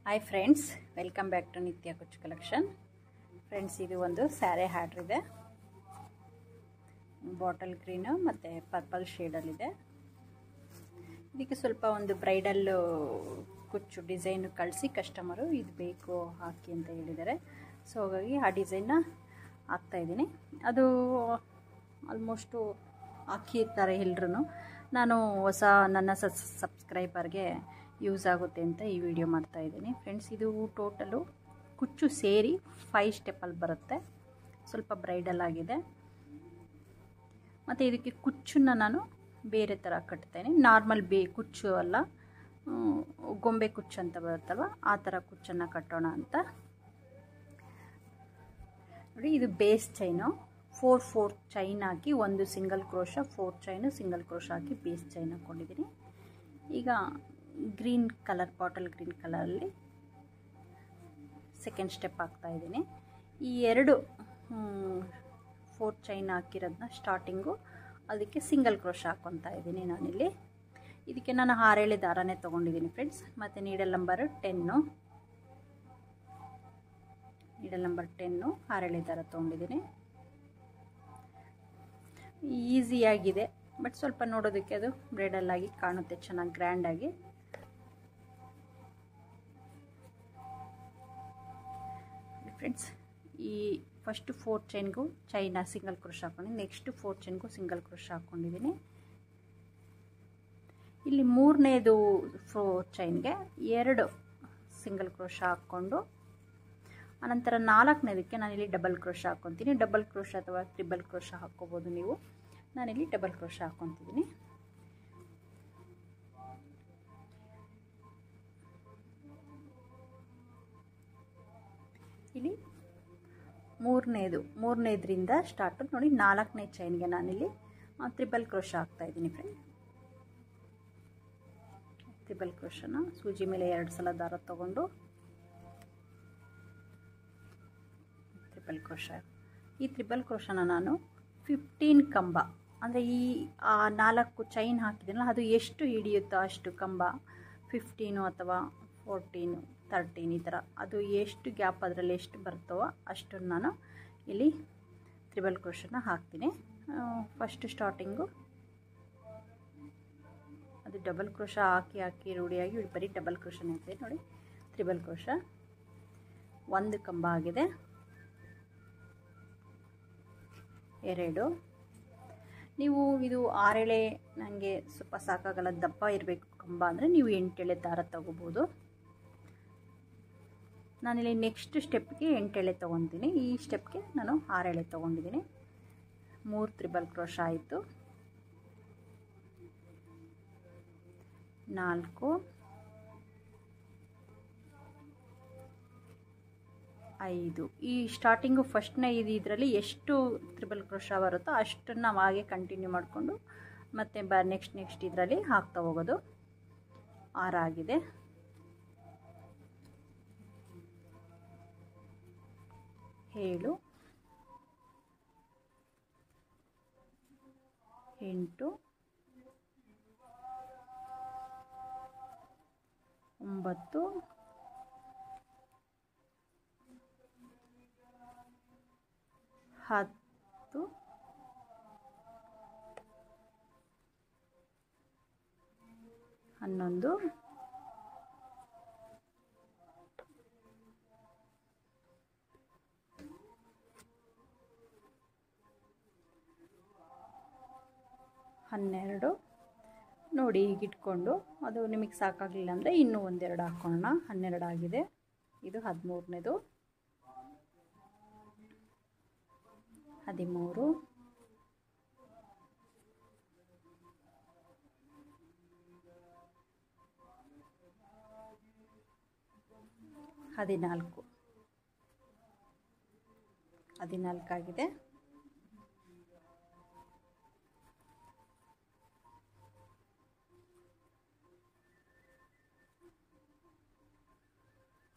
Hi friends, welcome back to Nitya ಕುಚ್ಚು collection. Friends, ಇದು ಒಂದು ಸ್ಯಾರಿ ಹ್ಯಾಡ್ರ್ ಇದೆ. ಬಾಟಲ್ ಗ್ರೀನು ಮತ್ತು ಪರ್ಪಲ್ ಶೇಡಲ್ಲಿದೆ. ಇದಕ್ಕೆ ಸ್ವಲ್ಪ ಒಂದು ಬ್ರೈಡಲ್ ಕುಚ್ಚು ಡಿಸೈನು ಕಳಿಸಿ ಕಸ್ಟಮರು ಇದು ಬೇಕು ಹಾಕಿ ಅಂತ ಹೇಳಿದ್ದಾರೆ. ಸೊ ಹಾಗಾಗಿ ಆ ಡಿಸೈನ್ನ ಹಾಕ್ತಾಯಿದ್ದೀನಿ. ಅದು ಆಲ್ಮೋಸ್ಟು ಹಾಕಿರ್ತಾರೆ ಎಲ್ಲರೂ. ನಾನು ನನ್ನ ಸಬ್ಸ್ಕ್ರೈಬರ್ಗೆ ಯೂಸ್ ಆಗುತ್ತೆ ಅಂತ ಈ ವಿಡಿಯೋ ಮಾಡ್ತಾಯಿದ್ದೀನಿ. ಫ್ರೆಂಡ್ಸ್, ಇದು ಟೋಟಲು ಕುಚ್ಚು ಸೇರಿ 5 ಸ್ಟೆಪ್ಪಲ್ಲಿ ಬರುತ್ತೆ. ಸ್ವಲ್ಪ ಬ್ರೈಡಲ್ ಆಗಿದೆ. ಮತ್ತು ಇದಕ್ಕೆ ಕುಚ್ಚನ್ನು ನಾನು ಬೇರೆ ಥರ ಕಟ್ತೇನೆ. ನಾರ್ಮಲ್ ಕುಚ್ಚು ಅಲ್ಲ, ಗೊಂಬೆ ಕುಚ್ಚು ಅಂತ ಬರುತ್ತಲ್ವ, ಆ ಥರ ಕುಚ್ಚನ್ನು ಕಟ್ಟೋಣ ಅಂತ. ನೋಡಿ, ಇದು ಬೇಸ್ ಚೈನು 4 ಚೈನ್ ಹಾಕಿ ಒಂದು single crochet, 4 chain single crochet ಹಾಕಿ ಬೇಸ್ ಚೈನ್ ಹಾಕ್ಕೊಂಡಿದ್ದೀನಿ. ಈಗ ಗ್ರೀನ್ ಕಲರ್, ಬಾಟಲ್ ಗ್ರೀನ್ ಕಲರಲ್ಲಿ ಸೆಕೆಂಡ್ ಸ್ಟೆಪ್ ಹಾಕ್ತಾಯಿದ್ದೀನಿ. ಈ 2 4 ಚೈನ್ ಹಾಕಿರೋದನ್ನ ಸ್ಟಾರ್ಟಿಂಗು ಅದಕ್ಕೆ ಸಿಂಗಲ್ ಕ್ರೋಶ ಹಾಕ್ಕೊತಾ ಇದ್ದೀನಿ ನಾನಿಲ್ಲಿ. ಇದಕ್ಕೆ ನಾನು 6 ಎಳೆ ದಾರನೇ ತೊಗೊಂಡಿದ್ದೀನಿ ಫ್ರೆಂಡ್ಸ್. ಮತ್ತು ನೀಡಲ್ ನಂಬರ್ 10, 6 ಎಳೆ ದಾರ ತೊಗೊಂಡಿದ್ದೀನಿ. ಈಸಿಯಾಗಿದೆ, ಬಟ್ ಸ್ವಲ್ಪ ನೋಡೋದಕ್ಕೆ ಅದು ಬ್ರೈಡಲ್ ಆಗಿ ಕಾಣುತ್ತೆ, ಚೆನ್ನಾಗಿ ಗ್ರ್ಯಾಂಡಾಗಿ. ಫ್ರೆಂಡ್ಸ್, ಈ ಫಸ್ಟ್ 4 ಚೈನ್ಗೂ ಚೈನ ಸಿಂಗಲ್ ಕ್ರೋಶ ಹಾಕ್ಕೊಂಡಿದ್ದೀನಿ. ನೆಕ್ಸ್ಟ್ 4 ಚೈನ್ಗೂ ಸಿಂಗಲ್ ಕ್ರೋಶ ಹಾಕ್ಕೊಂಡಿದ್ದೀನಿ. ಇಲ್ಲಿ 3ನೇದು 4 ಚೈನ್ಗೆ 2 ಸಿಂಗಲ್ ಕ್ರೋಶ ಹಾಕ್ಕೊಂಡು, ಅನಂತರ 4ನೇದಕ್ಕೆ ನಾನಿಲ್ಲಿ ಡಬಲ್ ಕ್ರೋಶ ಹಾಕ್ಕೊತೀನಿ. ಡಬಲ್ ಕ್ರೋಶ ಅಥವಾ ಟ್ರಿಬಲ್ ಕ್ರೋಶ ಹಾಕ್ಕೋಬೋದು ನೀವು. ನಾನಿಲ್ಲಿ ಡಬಲ್ ಕ್ರೋಶ ಹಾಕ್ಕೊತಿದ್ದೀನಿ. ಇಲ್ಲಿ 3ನೇದರಿಂದ ಸ್ಟಾರ್ಟು ನೋಡಿ. 4ನೇ ಚೈನ್ಗೆ ನಾನಿಲ್ಲಿ ಟ್ರಿಬಲ್ ಕ್ರೋಶ ಹಾಕ್ತಾಯಿದ್ದೀನಿ ಫ್ರೆಂಡ್. ಟ್ರಿಬಲ್ ಕ್ರೋಶನ ಸೂಜಿ ಮೇಲೆ 2 ಸಲ ದಾರ ತಗೊಂಡು ಟ್ರಿಬಲ್ ಕ್ರೋಶ. ಈ ಟ್ರಿಬಲ್ ಕ್ರೋಶನ ನಾನು 15 ಕಂಬ, ಅಂದರೆ ಈ 4 ಚೈನ್ ಹಾಕಿದ್ದೀನಲ್ಲ, ಅದು ಎಷ್ಟು ಹಿಡಿಯುತ್ತೋ ಅಷ್ಟು ಕಂಬ, 15 ಅಥವಾ 14, 13 ಈ ಥರ, ಅದು ಎಷ್ಟು ಗ್ಯಾಪ್ ಅದರಲ್ಲಿ ಎಷ್ಟು ಬರ್ತವೋ ಅಷ್ಟನ್ನು ನಾನು ಇಲ್ಲಿ ಟ್ರಿಬಲ್ ಕ್ರೋಶನ ಹಾಕ್ತೀನಿ. ಫಸ್ಟ್ ಸ್ಟಾರ್ಟಿಂಗು ಅದು ಡಬಲ್ ಕ್ರೋಶ ಹಾಕಿ ರೂಢಿಯಾಗಿ ಬರೀ ಡಬಲ್ ಕ್ರೋಶನೇ ಹಾಕ್ತೀನಿ. ನೋಡಿ, ಟ್ರಿಬಲ್ ಕ್ರೋಶ 1 ಕಂಬ ಆಗಿದೆ. 2 ನೀವು ಇದು 6 ಎಳೆ ನನಗೆ ಸ್ವಲ್ಪ ಸಾಕಾಗಲ್ಲ, ದಪ್ಪ ಇರಬೇಕು ಕಂಬ ಅಂದರೆ ನೀವು 8 ಎಳೆ ದಾರ ತಗೋಬೋದು. ನಾನಿಲ್ಲಿ ನೆಕ್ಸ್ಟ್ ಸ್ಟೆಪ್ಗೆ 8 ಎಳೆ ತೊಗೊತೀನಿ. ಈ ಸ್ಟೆಪ್ಗೆ ನಾನು 6 ಎಳೆ ತೊಗೊಂಡಿದ್ದೀನಿ. 3 ಟ್ರಿಬಲ್ ಕ್ರೋಶ ಆಯಿತು. 4, 5. ಈ ಸ್ಟಾರ್ಟಿಂಗು ಫಸ್ಟ್ನೇ ಇದರಲ್ಲಿ ಎಷ್ಟು ಟ್ರಿಬಲ್ ಕ್ರೋಶ ಬರುತ್ತೋ ಅಷ್ಟನ್ನು ನಾವು ಹಾಗೆ ಕಂಟಿನ್ಯೂ ಮಾಡಿಕೊಂಡು ಮತ್ತು ನೆಕ್ಸ್ಟ್ ಇದರಲ್ಲಿ ಹಾಕ್ತಾ ಹೋಗೋದು. 6 ಆಗಿದೆ. 7, 8, 9, 10, 11, 12. ನೋಡಿ, ಈಗ ಇಟ್ಕೊಂಡು ಅದು ನಿಮಗೆ ಸಾಕಾಗಲಿಲ್ಲ ಅಂದರೆ ಇನ್ನೂ 1-2 ಹಾಕ್ಕೊಳ್ಳೋಣ. 12 ಆಗಿದೆ. ಇದು 13ನೇದು. 13, 14 ಆಗಿದೆ.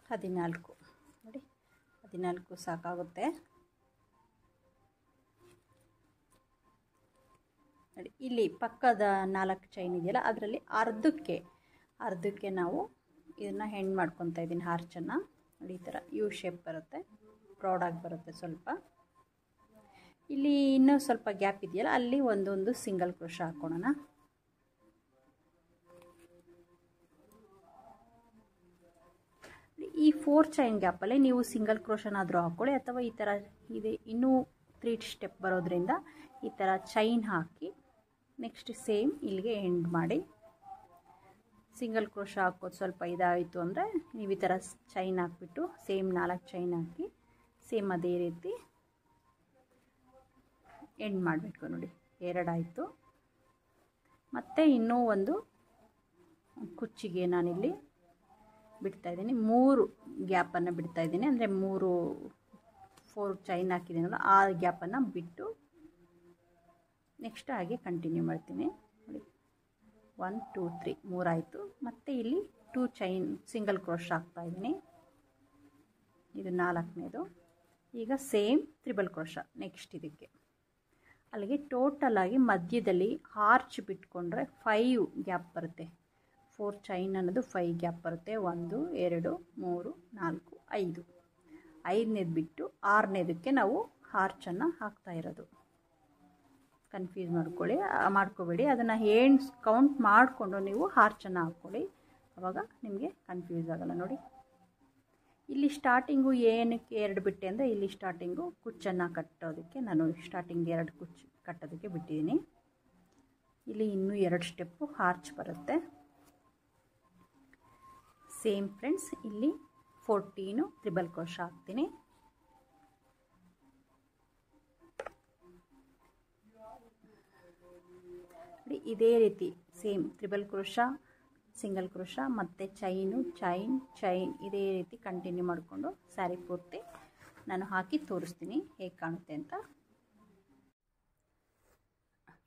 14 ನೋಡಿ, 14 ಸಾಕಾಗುತ್ತೆ. ನೋಡಿ, ಇಲ್ಲಿ ಪಕ್ಕದ 4 ಚೈನ್ ಇದೆಯಲ್ಲ, ಅದರಲ್ಲಿ ಅರ್ಧಕ್ಕೆ ನಾವು ಇದನ್ನು ಹೆಂಡ್ ಮಾಡ್ಕೊತಾ ಇದ್ದೀನಿ ಹಾರ್ಚನ್ನು. ನೋಡಿ ಈ ಥರ ಯು ಶೇಪ್ ಬರುತ್ತೆ, ಬ್ರಾಡಾಗಿ ಬರುತ್ತೆ ಸ್ವಲ್ಪ. ಇಲ್ಲಿ ಇನ್ನೂ ಸ್ವಲ್ಪ ಗ್ಯಾಪ್ ಇದೆಯಲ್ಲ, ಅಲ್ಲಿ ಒಂದೊಂದು ಸಿಂಗಲ್ ಕ್ರೋಶ ಹಾಕ್ಕೊಳ್ಳೋಣ. ಈ 4 ಚೈನ್ ಗ್ಯಾಪಲ್ಲಿ ನೀವು ಸಿಂಗಲ್ ಕ್ರೋಶನಾದರೂ ಹಾಕ್ಕೊಳ್ಳಿ, ಅಥವಾ ಈ ಥರ ಇದೆ ಇನ್ನೂ 3 ಸ್ಟೆಪ್ ಬರೋದ್ರಿಂದ ಈ ಥರ ಚೈನ್ ಹಾಕಿ ನೆಕ್ಸ್ಟ್ ಸೇಮ್ ಇಲ್ಲಿಗೆ ಎಂಡ್ ಮಾಡಿ. ಸಿಂಗಲ್ ಕ್ರೋಶ ಹಾಕೋದು ಸ್ವಲ್ಪ ಇದಾಯಿತು ಅಂದರೆ ನೀವು ಈ ಥರ ಚೈನ್ ಹಾಕ್ಬಿಟ್ಟು ಸೇಮ್ 4 ಚೈನ್ ಹಾಕಿ ಸೇಮ್ ಅದೇ ರೀತಿ ಎಂಡ್ ಮಾಡಬೇಕು. ನೋಡಿ 2 ಆಯಿತು. ಮತ್ತು ಇನ್ನೂ ಒಂದು ಕುಚ್ಚಿಗೆ ನಾನಿಲ್ಲಿ ಬಿಡ್ತಾಯಿದ್ದೀನಿ, 3 ಗ್ಯಾಪನ್ನು ಬಿಡ್ತಾಯಿದ್ದೀನಿ. ಅಂದರೆ 4 ಚೈನ್ ಹಾಕಿದ್ದೀನಲ್ಲ ಆ ಗ್ಯಾಪನ್ನು ಬಿಟ್ಟು ನೆಕ್ಸ್ಟ್ ಹಾಗೆ ಕಂಟಿನ್ಯೂ ಮಾಡ್ತೀನಿ. ನೋಡಿ 1 2 3 3 ಆಯಿತು. ಮತ್ತು ಇಲ್ಲಿ 2 ಚೈನ್ ಸಿಂಗಲ್ ಕ್ರೋಶ ಹಾಕ್ತಾಯಿದ್ದೀನಿ, ಇದು 4ನೇದು. ಈಗ ಸೇಮ್ ತ್ರಿಬಲ್ ಕ್ರೋಶ ನೆಕ್ಸ್ಟ್ ಇದಕ್ಕೆ. ಅಲ್ಲಿಗೆ ಟೋಟಲಾಗಿ ಮಧ್ಯದಲ್ಲಿ ಆರ್ಚ್ ಬಿಟ್ಕೊಂಡ್ರೆ 5 ಗ್ಯಾಪ್ ಬರುತ್ತೆ. 4 ಚೈನ್ ಅನ್ನೋದು 5 ಗ್ಯಾಪ್ ಬರುತ್ತೆ. 1 2 3 4 5. 5ನೇದು ಬಿಟ್ಟು 6ನೇದಕ್ಕೆ ನಾವು ಆರ್ಚನ್ನು ಹಾಕ್ತಾ ಇರೋದು. ಕನ್ಫ್ಯೂಸ್ ಮಾಡ್ಕೋಬೇಡಿ, ಅದನ್ನು ಕೌಂಟ್ ಮಾಡಿಕೊಂಡು ನೀವು ಆರ್ಚನ್ನು ಹಾಕ್ಕೊಳ್ಳಿ, ಆವಾಗ ನಿಮಗೆ ಕನ್ಫ್ಯೂಸ್ ಆಗೋಲ್ಲ. ನೋಡಿ ಇಲ್ಲಿ ಸ್ಟಾರ್ಟಿಂಗು ಏನಕ್ಕೆ 2 ಬಿಟ್ಟೆ ಅಂದರೆ ಇಲ್ಲಿ ಸ್ಟಾರ್ಟಿಂಗು ಕುಚ್ಚನ್ನು ಕಟ್ಟೋದಕ್ಕೆ ನಾನು ಸ್ಟಾರ್ಟಿಂಗ್ 2 ಕುಚ್ಚು ಕಟ್ಟೋದಕ್ಕೆ ಬಿಟ್ಟಿದ್ದೀನಿ. ಇಲ್ಲಿ ಇನ್ನೂ 2 ಸ್ಟೆಪ್ಪು ಆರ್ಚ್ ಬರುತ್ತೆ. ಸೇಮ್ ಫ್ರೆಂಡ್ಸ್, ಇಲ್ಲಿ 14 ತ್ರಿಬಲ್ ಕ್ರೋಶ ಹಾಕ್ತೀನಿ. ಇದೇ ರೀತಿ same triple crochet, single crochet ಮತ್ತು ಚೈನ್ ಇದೇ ರೀತಿ ಕಂಟಿನ್ಯೂ ಮಾಡಿಕೊಂಡು ಸ್ಯಾರಿ ಪೂರ್ತಿ ನಾನು ಹಾಕಿ ತೋರಿಸ್ತೀನಿ ಹೇಗೆ ಕಾಣುತ್ತೆ ಅಂತ.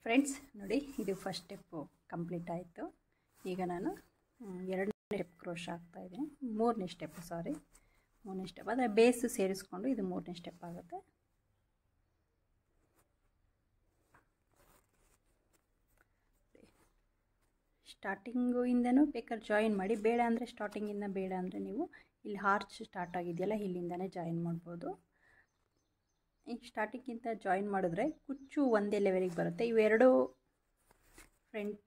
ಫ್ರೆಂಡ್ಸ್ ನೋಡಿ, ಇದು ಫಸ್ಟ್ ಸ್ಟೆಪ್ಪು ಕಂಪ್ಲೀಟ್ ಆಯಿತು. ಈಗ ನಾನು 2ನೇ ಸ್ಟೆಪ್ ಕ್ರೋಶ ಹಾಕ್ತಾಯಿದ್ದೀನಿ. 3ನೇ ಸ್ಟೆಪ್ ಅಂದರೆ ಬೇಸ್ ಸೇರಿಸ್ಕೊಂಡು ಇದು 3ನೇ ಸ್ಟೆಪ್ ಆಗುತ್ತೆ. ಸ್ಟಾರ್ಟಿಂಗು ಇಂದನೂ ಬೇಕಾದ್ರೆ ಜಾಯಿನ್ ಮಾಡಿ, ಬೇಡ ಅಂದರೆ ಸ್ಟಾರ್ಟಿಂಗಿಂದ ಬೇಡ ಅಂದರೆ ನೀವು ಇಲ್ಲಿ ಆರ್ಚ್ ಸ್ಟಾರ್ಟ್ ಆಗಿದೆಯಲ್ಲ ಇಲ್ಲಿಂದನೇ ಜಾಯಿನ್ ಮಾಡ್ಬೋದು. ಈಗ ಸ್ಟಾರ್ಟಿಂಗಿಂತ ಜಾಯಿನ್ ಮಾಡಿದ್ರೆ ಕುಚ್ಚು ಒಂದೇ ಲೆವೆಲಿಗೆ ಬರುತ್ತೆ. ಇವೆರಡು ಫ್ರಂಟ್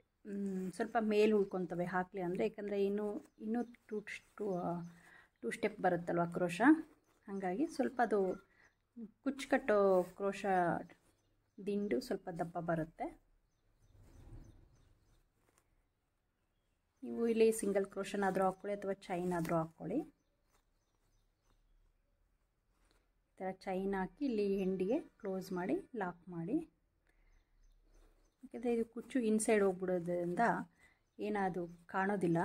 ಸ್ವಲ್ಪ ಮೇಲೆ ಉಳ್ಕೊತವೆ ಹಾಕಲಿ ಅಂದರೆ, ಯಾಕಂದರೆ ಇನ್ನೂ ಟೂ ಸ್ಟೆಪ್ ಬರುತ್ತಲ್ವ ಕ್ರೋಶ, ಹಾಗಾಗಿ ಸ್ವಲ್ಪ ಅದು ಕುಚ್ಚು ಕಟ್ಟೋ ಕ್ರೋಶ ದಿಂಡು ಸ್ವಲ್ಪ ದಪ್ಪ ಬರುತ್ತೆ. ನೀವು ಇಲ್ಲಿ ಸಿಂಗಲ್ ಕ್ರೋಶನಾದರೂ ಹಾಕ್ಕೊಳ್ಳಿ ಅಥವಾ ಚೈನ್ ಆದರೂ ಹಾಕ್ಕೊಳ್ಳಿ. ಈ ಥರ ಚೈನ್ ಹಾಕಿ ಇಲ್ಲಿ ಎಂಡಿಗೆ ಕ್ಲೋಸ್ ಮಾಡಿ ಲಾಕ್ ಮಾಡಿ, ಯಾಕೆಂದರೆ ಇದು ಕುಚ್ಚು ಇನ್ಸೈಡ್ ಹೋಗ್ಬಿಡೋದ್ರಿಂದ ಏನದು ಕಾಣೋದಿಲ್ಲ.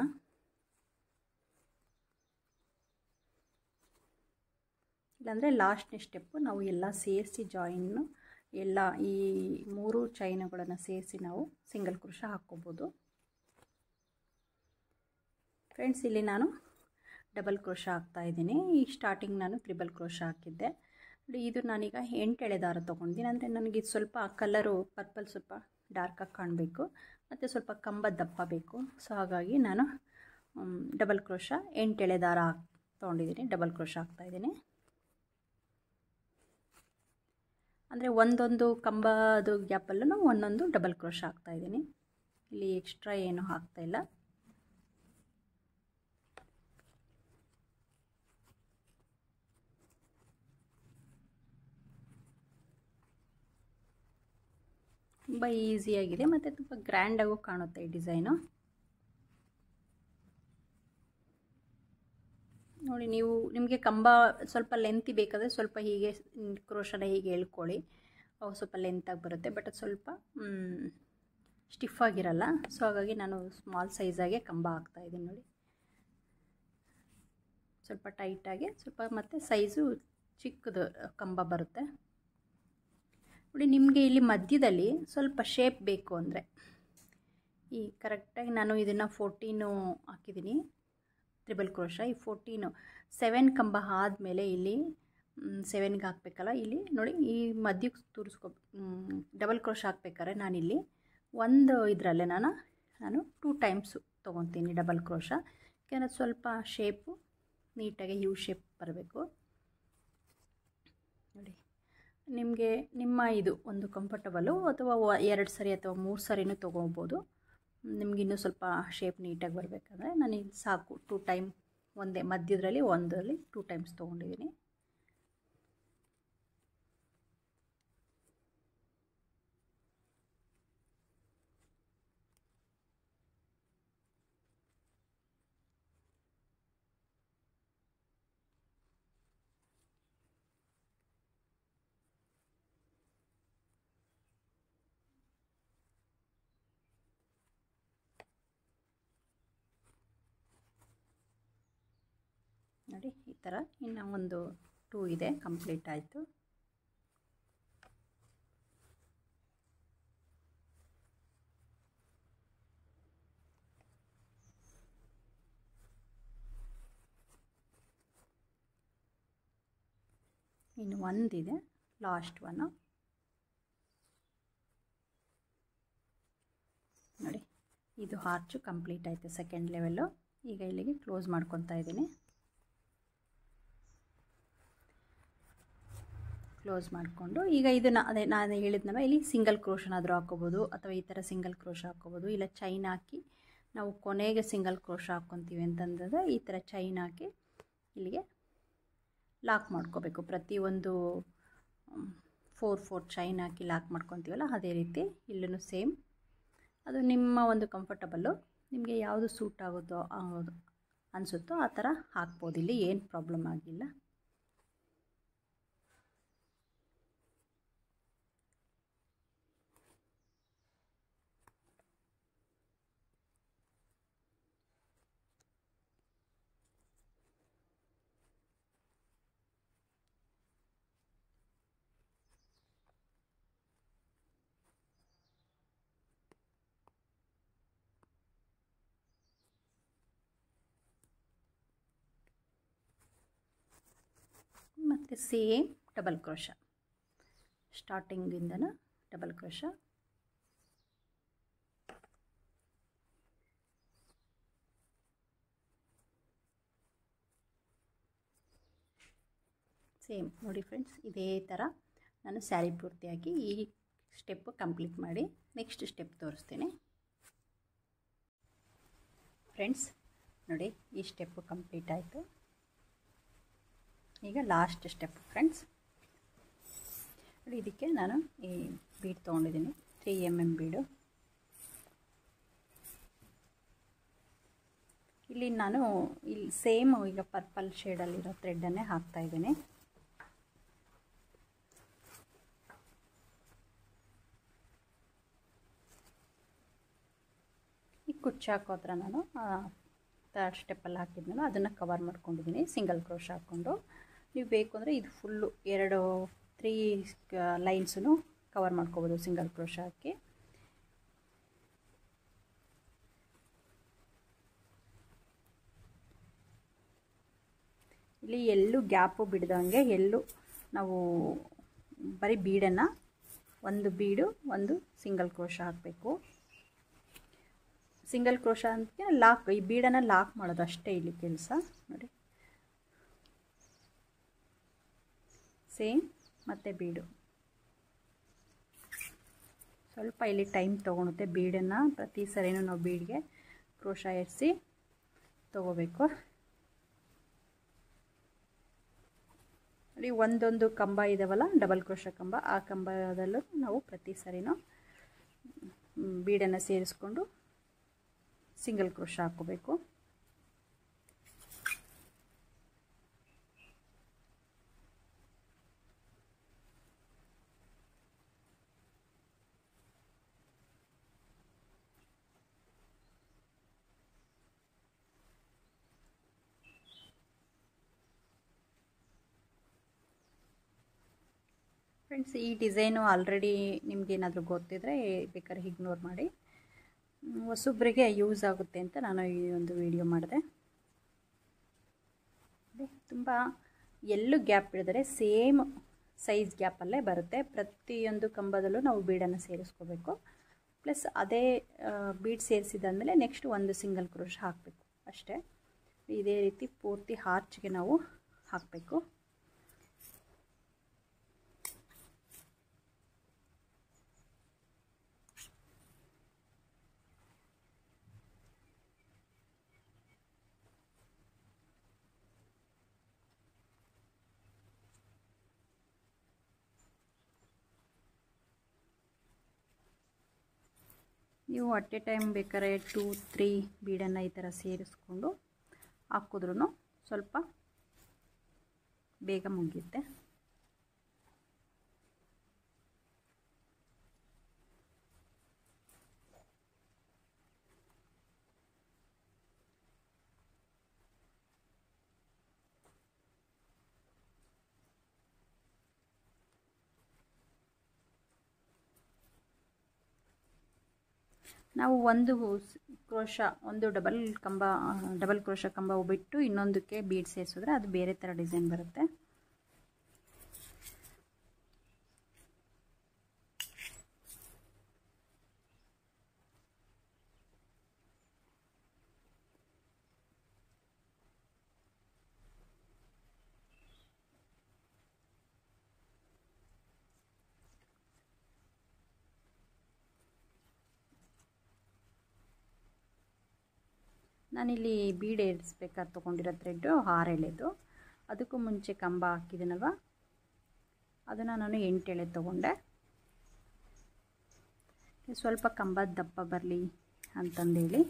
ಇಲ್ಲಾಂದರೆ ಲಾಸ್ಟ್ನೇ ಸ್ಟೆಪ್ಪು ನಾವು ಎಲ್ಲ ಸೇರಿಸಿ ಜಾಯಿನ್ನು ಎಲ್ಲ ಈ 3 ಚೈನುಗಳನ್ನು ಸೇರಿಸಿ ನಾವು ಸಿಂಗಲ್ ಕ್ರೋಶ ಹಾಕ್ಕೋಬೋದು. ಫ್ರೆಂಡ್ಸ್ ಇಲ್ಲಿ ನಾನು ಡಬಲ್ ಕ್ರೋಶ ಹಾಕ್ತಾಯಿದ್ದೀನಿ. ಈ ಸ್ಟಾರ್ಟಿಂಗ್ ನಾನು ತ್ರಿಬಲ್ ಕ್ರೋಶ ಹಾಕಿದ್ದೆ. ಇದು ನಾನೀಗ 8 ಎಳೆ ದಾರ ತೊಗೊಂಡಿದ್ದೀನಿ. ಅಂದರೆ ನನಗೆ ಸ್ವಲ್ಪ ಕಲರು ಪರ್ಪಲ್ ಸ್ವಲ್ಪ ಡಾರ್ಕಾಗಿ ಕಾಣಬೇಕು ಮತ್ತು ಸ್ವಲ್ಪ ಕಂಬ ದಪ್ಪ ಬೇಕು. ಸೊ ಹಾಗಾಗಿ ನಾನು ಡಬಲ್ ಕ್ರೋಶ 8 ಎಳೆ ದಾರ ತೊಗೊಂಡಿದ್ದೀನಿ, ಡಬಲ್ ಕ್ರೋಶ ಹಾಕ್ತಾಯಿದ್ದೀನಿ. ಅಂದರೆ ಒಂದೊಂದು ಕಂಬದ ಗ್ಯಾಪಲ್ಲೂ ಒಂದೊಂದು ಡಬಲ್ ಕ್ರೋಶ ಹಾಕ್ತಾಯಿದ್ದೀನಿ. ಇಲ್ಲಿ ಎಕ್ಸ್ಟ್ರಾ ಏನು ಹಾಕ್ತಾಯಿಲ್ಲ. ತುಂಬ ಈಸಿಯಾಗಿದೆ ಮತ್ತು ತುಂಬ ಗ್ರ್ಯಾಂಡಾಗೂ ಕಾಣುತ್ತೆ ಈ ಡಿಸೈನು. ನೋಡಿ, ನಿಮಗೆ ಕಂಬ ಸ್ವಲ್ಪ ಲೆಂತಿ ಬೇಕಾದರೆ ಸ್ವಲ್ಪ ಹೀಗೆ ಕ್ರೋಶನ ಹೀಗೆ ಎಳ್ಕೊಳ್ಳಿ, ಅವು ಸ್ವಲ್ಪ ಲೆಂತಾಗಿ ಬರುತ್ತೆ. ಬಟ್ ಅದು ಸ್ವಲ್ಪ ಸ್ಟಿಫ್ ಆಗಿರಲ್ಲ. ಸೊ ಹಾಗಾಗಿ ನಾನು ಸ್ಮಾಲ್ ಸೈಜಾಗೆ ಕಂಬ ಹಾಕ್ತಾಯಿದ್ದೀನಿ. ನೋಡಿ, ಸ್ವಲ್ಪ ಟೈಟಾಗಿ ಸ್ವಲ್ಪ ಮತ್ತು ಸೈಜು ಚಿಕ್ಕದು ಕಂಬ ಬರುತ್ತೆ. ನೋಡಿ, ನಿಮಗೆ ಇಲ್ಲಿ ಮಧ್ಯದಲ್ಲಿ ಸ್ವಲ್ಪ ಶೇಪ್ ಬೇಕು ಅಂದರೆ ಈ ಕರೆಕ್ಟಾಗಿ ನಾನು ಇದನ್ನು 14 ಹಾಕಿದ್ದೀನಿ ತ್ರಿಬಲ್ ಕ್ರೋಶ. ಈ 7 ಕಂಬ ಆದಮೇಲೆ ಇಲ್ಲಿ 7ಗೆ ಹಾಕಬೇಕಲ್ಲ, ಇಲ್ಲಿ ನೋಡಿ ಈ ಮಧ್ಯಕ್ಕೆ ಡಬಲ್ ಕ್ರೋಶ ಹಾಕ್ಬೇಕಾದ್ರೆ ನಾನಿಲ್ಲಿ ಒಂದು ಇದರಲ್ಲೇ ನಾನು 2 ಟೈಮ್ಸು ತೊಗೊತೀನಿ ಡಬಲ್ ಕ್ರೋಶ. ಯಾಕಂದರೆ ಸ್ವಲ್ಪ ಶೇಪು ನೀಟಾಗಿ ಯು ಶೇಪ್ ಬರಬೇಕು ನೋಡಿ. ನಿಮಗೆ ನಿಮ್ಮ ಇದು ಒಂದು ಕಂಫರ್ಟಬಲು ಅಥವಾ 2 ಸರಿ ಅಥವಾ 3 ಸರಿನೂ ತೊಗೋಬೋದು. ನಿಮಗಿನ್ನೂ ಸ್ವಲ್ಪ ಶೇಪ್ ನೀಟಾಗಿ ಬರಬೇಕಂದ್ರೆ ನಾನು ಇದು ಸಾಕು 2 ಟೈಮ್ ಒಂದೇ ಮಧ್ಯದಲ್ಲಿ ಒಂದರಲ್ಲಿ 2 ಟೈಮ್ಸ್ ತೊಗೊಂಡಿದ್ದೀನಿ. ನೋಡಿ ಈ ಥರ ಇನ್ನು ಒಂದು 2 ಇದೆ, ಕಂಪ್ಲೀಟ್ ಆಯಿತು. ಇನ್ನು ಒಂದಿದೆ, ಲಾಸ್ಟ್ ಒನ್ ನೋಡಿ. ಇದು ಆರ್ಚು ಕಂಪ್ಲೀಟ್ ಆಯಿತು, ಸೆಕೆಂಡ್ ಲೆವೆಲ್ಲು. ಈಗ ಇಲ್ಲಿಗೆ ಕ್ಲೋಸ್ ಮಾಡ್ಕೊತಾ ಇದ್ದೀನಿ. ಕ್ಲೋಸ್ ಮಾಡಿಕೊಂಡು ಈಗ ಇದನ್ನು ಅದೇ ನಾನು ಹೇಳಿದ್ನಲ್ಲ, ಇಲ್ಲಿ ಸಿಂಗಲ್ ಕ್ರೋಶನಾದರೂ ಹಾಕ್ಕೋಬೋದು ಅಥವಾ ಈ ಥರ ಸಿಂಗಲ್ ಕ್ರೋಶ ಹಾಕ್ಕೋಬೋದು. ಇಲ್ಲ ಚೈನ್ ಹಾಕಿ ನಾವು ಕೊನೆಗೆ ಸಿಂಗಲ್ ಕ್ರೋಶ ಹಾಕ್ಕೊತೀವಿ ಅಂತಂದರೆ ಈ ಥರ ಚೈನ್ ಹಾಕಿ ಇಲ್ಲಿಗೆ ಲಾಕ್ ಮಾಡ್ಕೋಬೇಕು. ಪ್ರತಿಯೊಂದು 4 ಚೈನ್ ಹಾಕಿ ಲಾಕ್ ಮಾಡ್ಕೊತೀವಲ್ಲ ಅದೇ ರೀತಿ ಇಲ್ಲೂ ಸೇಮ್. ಅದು ನಿಮ್ಮ ಒಂದು ಕಂಫರ್ಟಬಲ್ಲು, ನಿಮಗೆ ಯಾವುದು ಸೂಟ್ ಆಗುತ್ತೋ ಅನಿಸುತ್ತೋ ಆ ಥರ ಹಾಕ್ಬೋದು. ಇಲ್ಲಿ ಏನು ಪ್ರಾಬ್ಲಮ್ ಆಗಿಲ್ಲ. ಮತ್ತು ಸೇಮ್ ಡಬಲ್ ಕ್ರೋಶ, ಸ್ಟಾರ್ಟಿಂಗಿಂದನೂ ಡಬಲ್ ಕ್ರೋಶ. ಸೇಮ್ ನೋಡಿ ಫ್ರೆಂಡ್ಸ್, ಇದೇ ಥರ ನಾನು ಸ್ಯಾರಿ ಪೂರ್ತಿಯಾಗಿ ಈ ಸ್ಟೆಪ್ಪು ಕಂಪ್ಲೀಟ್ ಮಾಡಿ ನೆಕ್ಸ್ಟ್ ಸ್ಟೆಪ್ ತೋರಿಸ್ತೀನಿ ಫ್ರೆಂಡ್ಸ್. ನೋಡಿ ಈ ಸ್ಟೆಪ್ಪು ಕಂಪ್ಲೀಟ್ ಆಯಿತು. ಈಗ ಲಾಸ್ಟ್ ಸ್ಟೆಪ್ ಫ್ರೆಂಡ್ಸ್. ನೋಡಿ ಇದಕ್ಕೆ ನಾನು ಈ ಬೀಡ್ ತೊಗೊಂಡಿದ್ದೀನಿ, 3 mm ಬೀಡು. ಇಲ್ಲಿ ನಾನು ಇಲ್ಲಿ ಸೇಮ್ ಈಗ ಪರ್ಪಲ್ ಶೇಡಲ್ಲಿರೋ ಥ್ರೆಡ್ಡನ್ನೇ ಹಾಕ್ತಾಯಿದ್ದೀನಿ. ಈ ಕುಚ್ಚು ಹಾಕೋ ಹತ್ರ ನಾನು 3rd ಸ್ಟೆಪ್ಪಲ್ಲಿ ಹಾಕಿದ್ನಲ್ಲ ಅದನ್ನು ಕವರ್ ಮಾಡ್ಕೊಂಡಿದ್ದೀನಿ ಸಿಂಗಲ್ ಕ್ರೋಶ ಹಾಕ್ಕೊಂಡು. ನೀವು ಬೇಕು ಅಂದರೆ ಇದು ಫುಲ್ಲು 3 ಲೈನ್ಸನ್ನು ಕವರ್ ಮಾಡ್ಕೋಬೋದು ಸಿಂಗಲ್ ಕ್ರೋಶ ಹಾಕಿ. ಇಲ್ಲಿ ಎಲ್ಲೂ ಗ್ಯಾಪು ಬಿಡ್ದಂಗೆ ಎಲ್ಲೂ ನಾವು ಬರೀ ಬೀಡನ್ನು ಒಂದು ಬೀಡು ಒಂದು ಸಿಂಗಲ್ ಕ್ರೋಶ ಹಾಕಬೇಕು. ಸಿಂಗಲ್ ಕ್ರೋಶ ಅಂತ ಲಾಕ್, ಈ ಬೀಡನ್ನು ಲಾಕ್ ಮಾಡೋದು ಅಷ್ಟೇ ಇಲ್ಲಿ ಕೆಲಸ. ನೋಡಿ ಸೇಮ್ ಮತ್ತು ಬೀಡು ಸ್ವಲ್ಪ ಇಲ್ಲಿ ಟೈಮ್ ತೊಗೊಳುತ್ತೆ. ಬೀಡನ್ನು ಪ್ರತಿ ಸರಿನೂ ನಾವು ಬೀಡ್ಗೆ ಕ್ರೋಶ ಇರಿಸಿ ತೊಗೋಬೇಕು. ನೋಡಿ ಒಂದೊಂದು ಕಂಬ ಇದಾವಲ್ಲ ಡಬಲ್ ಕ್ರೋಶ ಕಂಬ, ಆ ಕಂಬದಲ್ಲೂ ನಾವು ಪ್ರತಿ ಸರಿನೂ ಬೀಡನ್ನು ಸೇರಿಸ್ಕೊಂಡು ಸಿಂಗಲ್ ಕ್ರೋಶ ಹಾಕೋಬೇಕು. ಫ್ರೆಂಡ್ಸ್ ಈ ಡಿಸೈನು ಆಲ್ರೆಡಿ ನಿಮಗೇನಾದರೂ ಗೊತ್ತಿದ್ದರೆ ಬೇಕಾದ್ರೆ ಇಗ್ನೋರ್ ಮಾಡಿ, ಹೊಸೊಬ್ಬರಿಗೆ ಯೂಸ್ ಆಗುತ್ತೆ ಅಂತ ನಾನು ಈ ಒಂದು ವಿಡಿಯೋ ಮಾಡಿದೆ. ತುಂಬ ಎಲ್ಲೂ ಗ್ಯಾಪ್ ಬಿಡಿದರೆ ಸೇಮ್ ಸೈಜ್ ಗ್ಯಾಪಲ್ಲೇ ಬರುತ್ತೆ. ಪ್ರತಿಯೊಂದು ಕಂಬದಲ್ಲೂ ನಾವು ಬೀಡನ್ನು ಸೇರಿಸ್ಕೋಬೇಕು. ಪ್ಲಸ್ ಅದೇ ಬೀಡ್ ಸೇರಿಸಿದಾದ್ಮೇಲೆ ನೆಕ್ಸ್ಟ್ ಒಂದು ಸಿಂಗಲ್ ಕ್ರೋಶ ಹಾಕಬೇಕು ಅಷ್ಟೇ. ಇದೇ ರೀತಿ ಪೂರ್ತಿ ಆರ್ಚ್ಗೆ ನಾವು ಹಾಕಬೇಕು. ನೀವು ಅಟ್ ಎ ಟೈಮ್ ಬೇಕಾದ್ರೆ 2-3 ಬೀಡನ್ನು ಈ ಥರ ಸೇರಿಸ್ಕೊಂಡು ಹಾಕಿದ್ರೂ ಸ್ವಲ್ಪ ಬೇಗ ಮುಗಿಯುತ್ತೆ. ನಾವು ಒಂದು ಡಬಲ್ ಕ್ರೋಶ ಕಂಬ ಬಿಟ್ಟು ಇನ್ನೊಂದಕ್ಕೆ ಬೀಡ್ ಸೇರಿಸಿದ್ರೆ ಅದು ಬೇರೆ ಥರ ಡಿಸೈನ್ ಬರುತ್ತೆ. ನಾನಿಲ್ಲಿ ಬೀಡ್ ಏರಿಸ್ಬೇಕಾದ್ರೆ ತೊಗೊಂಡಿರೋ ಥ್ರೆಡ್ಡು 6 ಎಳೆದು. ಅದಕ್ಕೂ ಮುಂಚೆ ಕಂಬ ಹಾಕಿದ್ದೀನಲ್ವ, ಅದನ್ನು ನಾನು 8 ಎಳೆ ತೊಗೊಂಡೆ. ಸ್ವಲ್ಪ ಕಂಬದ ದಪ್ಪ ಬರಲಿ ಅಂತಂದೇಳಿ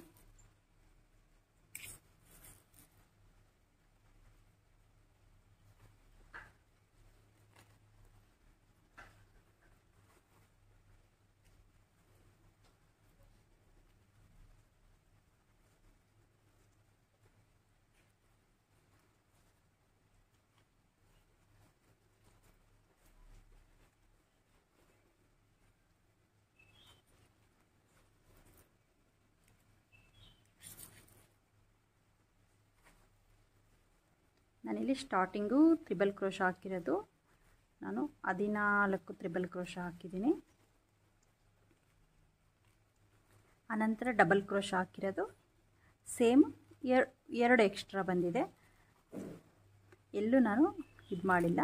ನಾನಿಲ್ಲಿ ಸ್ಟಾರ್ಟಿಂಗು ತ್ರಿಬಲ್ ಕ್ರೋಶ ಹಾಕಿರೋದು, ನಾನು 14 ತ್ರಿಬಲ್ ಕ್ರೋಶ ಹಾಕಿದ್ದೀನಿ. ಆನಂತರ ಡಬಲ್ ಕ್ರೋಶ ಹಾಕಿರೋದು ಸೇಮ್ 2 ಎಕ್ಸ್ಟ್ರಾ ಬಂದಿದೆ. ಎಲ್ಲೂ ನಾನು ಇದು ಮಾಡಿಲ್ಲ,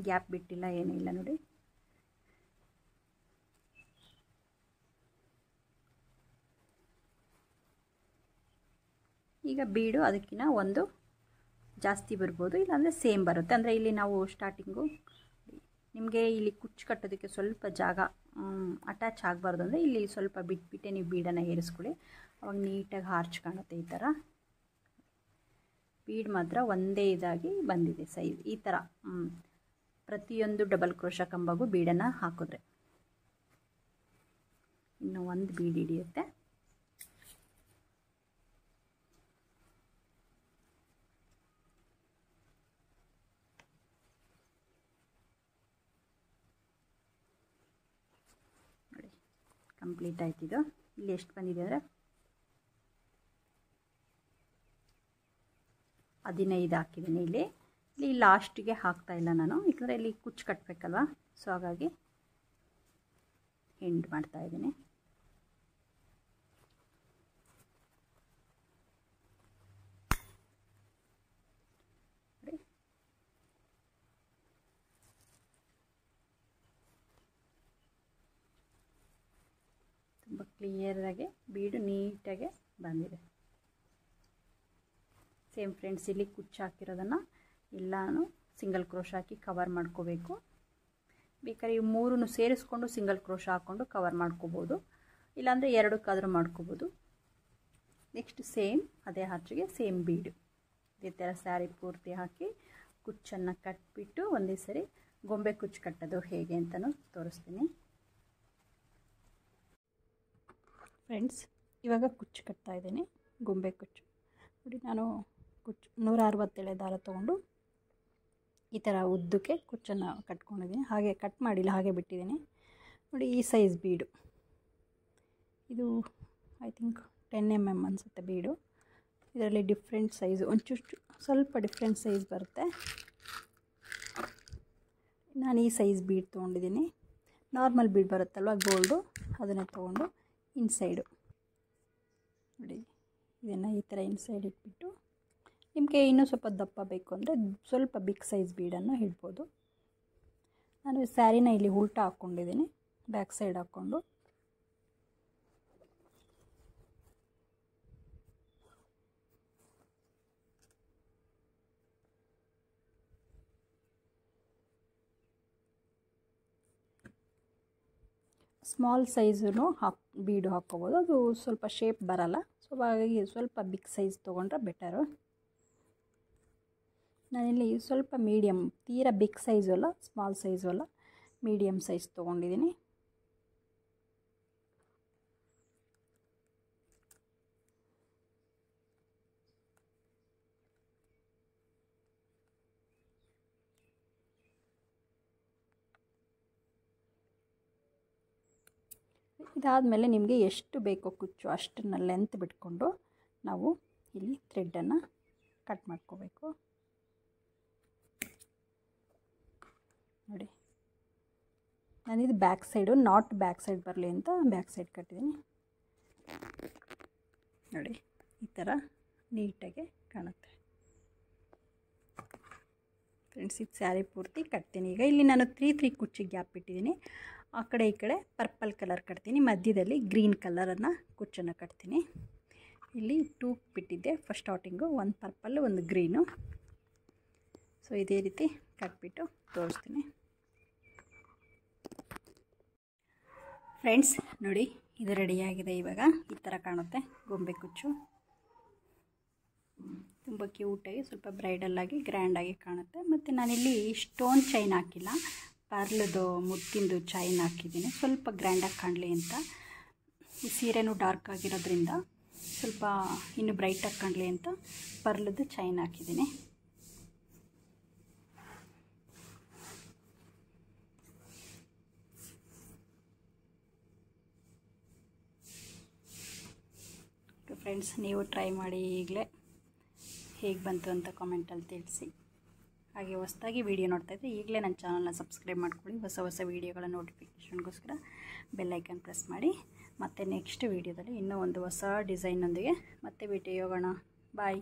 ಗ್ಯಾಪ್ ಬಿಟ್ಟಿಲ್ಲ, ಏನಿಲ್ಲ ನೋಡಿ. ಈಗ ಬೀಡು ಅದಕ್ಕಿಂತ ಒಂದು ಜಾಸ್ತಿ ಬರ್ಬೋದು, ಇಲ್ಲಾಂದರೆ ಸೇಮ್ ಬರುತ್ತೆ. ಅಂದರೆ ಇಲ್ಲಿ ನಾವು ಸ್ಟಾರ್ಟಿಂಗು ನಿಮಗೆ ಇಲ್ಲಿ ಕುಚ್ಚು ಕಟ್ಟೋದಕ್ಕೆ ಸ್ವಲ್ಪ ಜಾಗ ಅಟ್ಯಾಚ್ ಆಗಬಾರ್ದು ಅಂದರೆ ಇಲ್ಲಿ ಸ್ವಲ್ಪ ಬಿಟ್ಬಿಟ್ಟೆ ನೀವು ಬೀಡನ್ನು ಏರಿಸ್ಕೊಳ್ಳಿ, ಅವಾಗ ನೀಟಾಗಿ ಆರ್ಚ್ ಕಾಣುತ್ತೆ. ಈ ಥರ ಬೀಡ್ ಮಾತ್ರ ಒಂದೇ ಇದಾಗಿ ಬಂದಿದೆ ಸೈಜ್. ಈ ಥರ ಪ್ರತಿಯೊಂದು ಡಬಲ್ ಕ್ರೋಶ ಕಂಬಗೂ ಬೀಡನ್ನು ಹಾಕಿದ್ರೆ ಇನ್ನು ಒಂದು ಬೀಡ್ ಹಿಡಿಯುತ್ತೆ. ಕಂಪ್ಲೀಟ್ ಆಯ್ತಿದ್ದು. ಇಲ್ಲಿ ಎಷ್ಟು ಬಂದಿದೆ ಅಂದರೆ 15 ಹಾಕಿದ್ದೀನಿ. ಇಲ್ಲಿ ಲಾಸ್ಟಿಗೆ ಹಾಕ್ತಾಯಿಲ್ಲ ನಾನು, ಯಾಕಂದರೆ ಇಲ್ಲಿ ಕುಚ್ಚು ಕಟ್ಟಬೇಕಲ್ವ, ಸೊ ಹಾಗಾಗಿ ಎಂಡ್ ಮಾಡ್ತಾಯಿದ್ದೀನಿ. ತುಂಬ ಕ್ಲಿಯರಾಗಿ ಬೀಡು ನೀಟಾಗಿ ಬಂದಿದೆ. ಸೇಮ್ ಫ್ರೆಂಡ್ಸ್, ಇಲ್ಲಿ ಕುಚ್ಚು ಹಾಕಿರೋದನ್ನು ಎಲ್ಲನೂ ಸಿಂಗಲ್ ಕ್ರೋಶ ಹಾಕಿ ಕವರ್ ಮಾಡ್ಕೋಬೇಕು. ಬೇಕಾದ್ರೆ ಇವು 3 ಸೇರಿಸ್ಕೊಂಡು ಸಿಂಗಲ್ ಕ್ರೋಶ ಹಾಕ್ಕೊಂಡು ಕವರ್ ಮಾಡ್ಕೋಬೋದು, ಇಲ್ಲಾಂದರೆ 2ಕ್ಕಾದರೂ ಮಾಡ್ಕೋಬೋದು. ನೆಕ್ಸ್ಟ್ ಸೇಮ್ ಅದೇ ಆರ್ಚಿಗೆ ಸೇಮ್ ಬೀಡು ಇದೇ ಥರ ಸ್ಯಾರಿ ಪೂರ್ತಿ ಹಾಕಿ ಕುಚ್ಚನ್ನು ಕಟ್ಬಿಟ್ಟು ಒಂದೇ ಸರಿ ಗೊಂಬೆ ಕುಚ್ಚು ಕಟ್ಟೋದು ಹೇಗೆ ಅಂತಲೂ ತೋರಿಸ್ತೀನಿ ಫ್ರೆಂಡ್ಸ್. ಇವಾಗ ಕುಚ್ಚು ಕಟ್ತಾ ಇದ್ದೀನಿ, ಗೊಂಬೆ ಕುಚ್ಚು ನೋಡಿ. ನಾನು ಕುಚ್ಚು 160 ದಾರ ತೊಗೊಂಡು ಈ ಥರ ಉದ್ದಕ್ಕೆ ಕುಚ್ಚನ್ನು ಕಟ್ಕೊಂಡಿದ್ದೀನಿ. ಹಾಗೆ ಕಟ್ ಮಾಡಿಲ್ಲ, ಹಾಗೆ ಬಿಟ್ಟಿದ್ದೀನಿ ನೋಡಿ. ಈ ಸೈಜ್ ಬೀಡು ಇದು ಐ ಥಿಂಕ್ 10 mm ಅನಿಸುತ್ತೆ ಬೀಡು. ಇದರಲ್ಲಿ ಡಿಫ್ರೆಂಟ್ ಸೈಜು, ಒಂಚೂರು ಸ್ವಲ್ಪ ಡಿಫ್ರೆಂಟ್ ಸೈಜ್ ಬರುತ್ತೆ. ನಾನು ಈ ಸೈಜ್ ಬೀಡ್ ತೊಗೊಂಡಿದ್ದೀನಿ. ನಾರ್ಮಲ್ ಬೀಡ್ ಬರುತ್ತಲ್ವ ಗೋಲ್ಡು, ಅದನ್ನೇ ತೊಗೊಂಡು ಇನ್ಸೈಡು ನೋಡಿ ಇದನ್ನು ಈ ಥರ ಇನ್ಸೈಡ್ ಇಟ್ಬಿಟ್ಟು ನಿಮಗೆ ಇನ್ನೂ ಸ್ವಲ್ಪ ದಪ್ಪ ಬೇಕು ಅಂದರೆ ಸ್ವಲ್ಪ ಬಿಗ್ ಸೈಜ್ ಬೀಡನ್ನು ಇಡ್ಬೋದು. ನಾನು ಸ್ಯಾರಿನ ಇಲ್ಲಿ ಉಲ್ಟಾ ಹಾಕ್ಕೊಂಡಿದ್ದೀನಿ, ಬ್ಯಾಕ್ ಸೈಡ್ ಹಾಕ್ಕೊಂಡು ಸ್ಮಾಲ್ ಸೈಜೂ ಬೀಡು ಹಾಕ್ಕೋಬೋದು. ಅದು ಸ್ವಲ್ಪ ಶೇಪ್ ಬರಲ್ಲ, ಸೊ ಹಾಗಾಗಿ ಸ್ವಲ್ಪ ಬಿಗ್ ಸೈಜ್ ತೊಗೊಂಡ್ರೆ ಬೆಟರು. ನಾನಿಲ್ಲಿ ಸ್ವಲ್ಪ ಮೀಡಿಯಮ್, ತೀರಾ ಬಿಗ್ ಸೈಜು ಅಲ್ಲ, ಸ್ಮಾಲ್ ಸೈಜು ಅಲ್ಲ, ಮೀಡಿಯಮ್ ಸೈಜ್ ತೊಗೊಂಡಿದ್ದೀನಿ. ಇದಾದಮೇಲೆ ನಿಮಗೆ ಎಷ್ಟು ಬೇಕೋ ಕುಚ್ಚು ಅಷ್ಟನ್ನು ಲೆಂತ್ ಬಿಟ್ಕೊಂಡು ನಾವು ಇಲ್ಲಿ ಥ್ರೆಡ್ಡನ್ನು ಕಟ್ ಮಾಡ್ಕೋಬೇಕು. ನೋಡಿ, ನಾನಿದು back side not back side ಬರಲಿ ಅಂತ ಬ್ಯಾಕ್ ಸೈಡ್ ಕಟ್ಟಿದ್ದೀನಿ. ನೋಡಿ, ಈ ಥರ ನೀಟಾಗಿ ಕಾಣುತ್ತೆ ಫ್ರೆಂಡ್ಸ್. ಇದು ಸ್ಯಾರಿ ಪೂರ್ತಿ ಕಟ್ತೀನಿ. ಈಗ ಇಲ್ಲಿ ನಾನು 3 ಕುಚ್ಚಿಗೆ ಗ್ಯಾಪ್ ಇಟ್ಟಿದ್ದೀನಿ. ಆ ಕಡೆ ಈ ಕಡೆ ಪರ್ಪಲ್ ಕಲರ್ ಕಟ್ತೀನಿ, ಮಧ್ಯದಲ್ಲಿ ಗ್ರೀನ್ ಕಲರನ್ನು ಕುಚ್ಚನ್ನು ಕಟ್ತೀನಿ. ಇಲ್ಲಿ 2 ಬಿಟ್ಟಿದ್ದೆ ಫಸ್ಟ್ ಸ್ಟಾರ್ಟಿಂಗು, ಒಂದು ಪರ್ಪಲ್ಲು ಒಂದು ಗ್ರೀನು. ಸೊ ಇದೇ ರೀತಿ ಕಟ್ಬಿಟ್ಟು ತೋರಿಸ್ತೀನಿ ಫ್ರೆಂಡ್ಸ್. ನೋಡಿ, ಇದು ರೆಡಿಯಾಗಿದೆ. ಇವಾಗ ಈ ಥರ ಕಾಣುತ್ತೆ ಗೊಂಬೆ ಕುಚ್ಚು. ತುಂಬ ಕ್ಯೂಟಾಗಿ, ಸ್ವಲ್ಪ ಬ್ರೈಡಲ್ಲಾಗಿ ಗ್ರ್ಯಾಂಡಾಗಿ ಕಾಣುತ್ತೆ. ಮತ್ತು ನಾನಿಲ್ಲಿ ಸ್ಟೋನ್ ಚೈನ್ ಹಾಕಿಲ್ಲ, ಪರ್ಲದು ಮುತ್ತಿಂದು ಚೈನ್ ಹಾಕಿದ್ದೀನಿ, ಸ್ವಲ್ಪ ಗ್ರ್ಯಾಂಡಾಗಿ ಕಾಣಲಿ ಅಂತ. ಈ ಸೀರೆನೂ ಡಾರ್ಕ್ ಆಗಿರೋದ್ರಿಂದ ಸ್ವಲ್ಪ ಇನ್ನೂ ಬ್ರೈಟಾಗಿ ಕಾಣಲಿ ಅಂತ ಪರ್ಲದು ಚೈನ್ ಹಾಕಿದ್ದೀನಿ. ಫ್ರೆಂಡ್ಸ್, ನೀವು ಟ್ರೈ ಮಾಡಿ, ಈಗಲೇ ಹೇಗೆ ಬಂತು ಅಂತ ಕಾಮೆಂಟಲ್ಲಿ ತಿಳಿಸಿ. ಹಾಗೆ ಹೊಸದಾಗಿ ವೀಡಿಯೋ ನೋಡ್ತಾಯಿದ್ರೆ ಈಗಲೇ ನನ್ನ ಚಾನಲ್ನ ಸಬ್ಸ್ಕ್ರೈಬ್ ಮಾಡ್ಕೊಳ್ಳಿ. ಹೊಸ ವೀಡಿಯೋಗಳ ನೋಟಿಫಿಕೇಷನ್ಗೋಸ್ಕರ ಬೆಲ್ಲೈಕನ್ ಪ್ರೆಸ್ ಮಾಡಿ. ಮತ್ತು ನೆಕ್ಸ್ಟ್ ವೀಡಿಯೋದಲ್ಲಿ ಇನ್ನೂ ಒಂದು ಹೊಸ ಡಿಸೈನ್ನೊಂದಿಗೆ ಮತ್ತೆ ಭೇಟಿ ಹೋಗೋಣ. ಬಾಯ್.